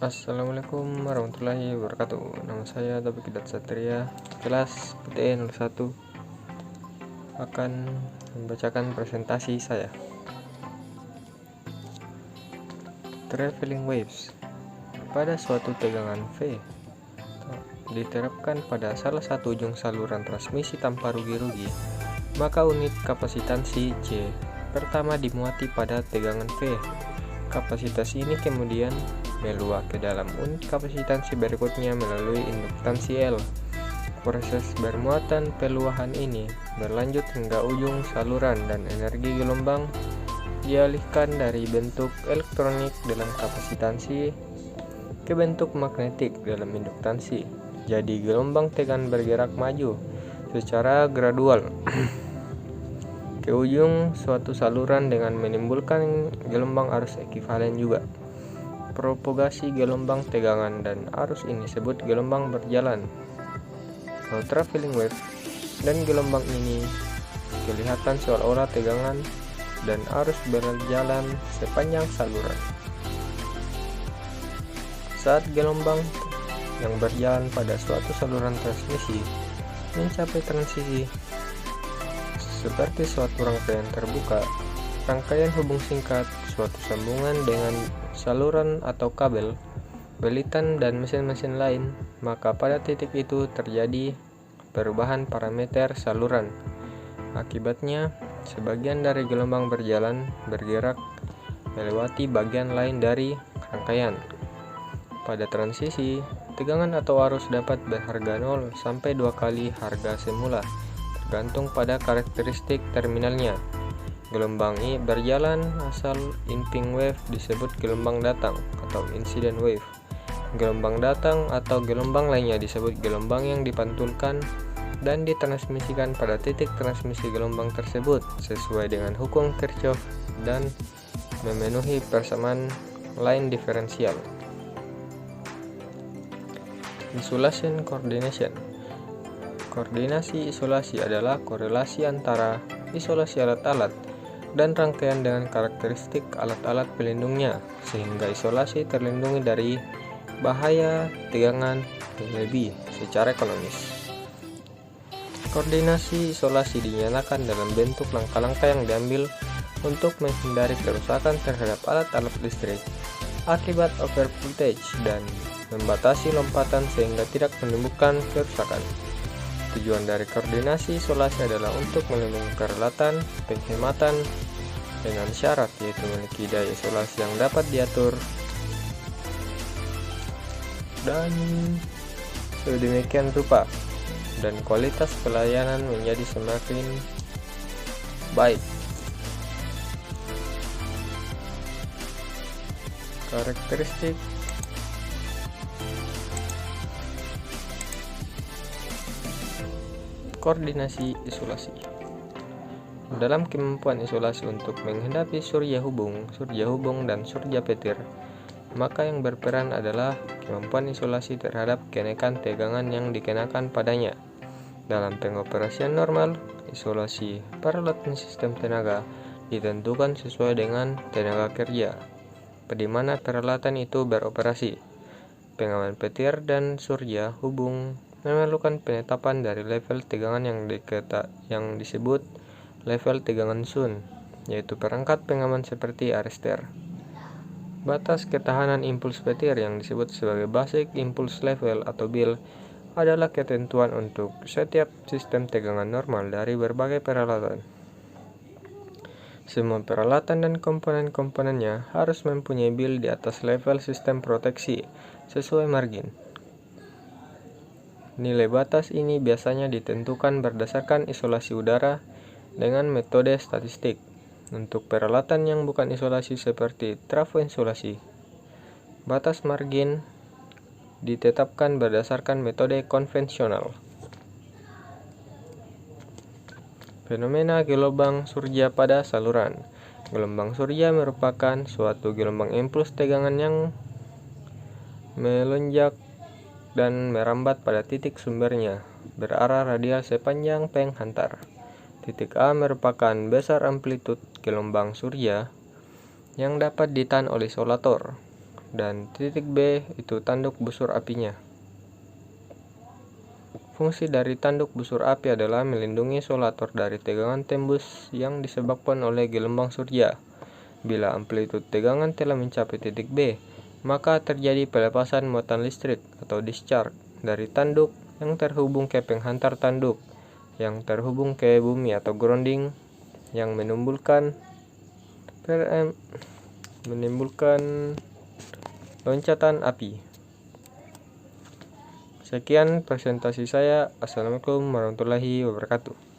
Assalamualaikum warahmatullahi wabarakatuh. Nama saya Taufik Hidayat Satria, kelas PTN 01, akan membacakan presentasi saya. Traveling waves. Pada suatu tegangan V diterapkan pada salah satu ujung saluran transmisi tanpa rugi-rugi, maka unit kapasitansi C pertama dimuati pada tegangan V. Kapasitas ini kemudian meluap ke dalam unit kapasitansi berikutnya melalui induktansi L. Proses bermuatan peluahan ini berlanjut hingga ujung saluran dan energi gelombang dialihkan dari bentuk elektronik dalam kapasitansi ke bentuk magnetik dalam induktansi. Jadi gelombang tegangan bergerak maju secara gradual ke ujung suatu saluran dengan menimbulkan gelombang arus ekuivalen juga. Propagasi gelombang tegangan dan arus ini disebut gelombang berjalan atau traveling wave, dan gelombang ini kelihatan seolah-olah tegangan dan arus berjalan sepanjang saluran. Saat gelombang yang berjalan pada suatu saluran transmisi mencapai transisi seperti suatu rangkaian terbuka, rangkaian hubung singkat, suatu sambungan dengan saluran atau kabel, belitan dan mesin-mesin lain, maka pada titik itu terjadi perubahan parameter saluran. Akibatnya, sebagian dari gelombang bergerak melewati bagian lain dari rangkaian. Pada transisi, tegangan atau arus dapat berharga 0 sampai 2 kali harga semula, tergantung pada karakteristik terminalnya. Gelombang I berjalan asal incoming wave disebut gelombang datang atau incident wave. Gelombang datang atau gelombang lainnya disebut gelombang yang dipantulkan dan ditransmisikan pada titik transmisi gelombang tersebut sesuai dengan hukum Kirchhoff dan memenuhi persamaan line diferensial. Isolation coordination. Koordinasi isolasi adalah korelasi antara isolasi alat-alat dan rangkaian dengan karakteristik alat-alat pelindungnya, sehingga isolasi terlindungi dari bahaya tegangan lebih secara ekonomis. Koordinasi isolasi dinyatakan dalam bentuk langkah-langkah yang diambil untuk menghindari kerusakan terhadap alat-alat listrik akibat overvoltage dan membatasi lompatan sehingga tidak menimbulkan kerusakan. Tujuan dari koordinasi isolasi adalah untuk melindungi peralatan penghematan dengan syarat yaitu memiliki daya isolasi yang dapat diatur dan sedemikian rupa dan kualitas pelayanan menjadi semakin baik. Karakteristik koordinasi isolasi. Dalam kemampuan isolasi untuk menghadapi surya hubung, dan surya petir, maka yang berperan adalah kemampuan isolasi terhadap kenaikan tegangan yang dikenakan padanya. Dalam pengoperasian normal, isolasi peralatan sistem tenaga ditentukan sesuai dengan tenaga kerja di mana peralatan itu beroperasi. Pengaman petir dan surya hubung memerlukan penetapan dari level tegangan yang disebut level tegangan Sun, yaitu perangkat pengaman seperti arrester. Batas ketahanan impuls petir yang disebut sebagai basic impulse level atau BIL adalah ketentuan untuk setiap sistem tegangan normal dari berbagai peralatan. Semua peralatan dan komponen-komponennya harus mempunyai BIL di atas level sistem proteksi sesuai margin. Nilai batas ini biasanya ditentukan berdasarkan isolasi udara dengan metode statistik. Untuk peralatan yang bukan isolasi seperti trafo insulasi, batas margin ditetapkan berdasarkan metode konvensional. Fenomena gelombang surya pada saluran. Gelombang surya merupakan suatu gelombang impuls tegangan yang melonjak dan merambat pada titik sumbernya, berarah radial sepanjang penghantar. Titik A merupakan besar amplitud gelombang surya yang dapat ditahan oleh isolator. dan titik B itu tanduk busur apinya. Fungsi dari tanduk busur api adalah melindungi isolator dari tegangan tembus yang disebabkan oleh gelombang surya. Bila amplitude tegangan telah mencapai titik B, maka terjadi pelepasan muatan listrik atau discharge dari tanduk yang terhubung ke penghantar tanduk yang terhubung ke bumi atau grounding yang menimbulkan loncatan api. Sekian presentasi saya. Assalamualaikum warahmatullahi wabarakatuh.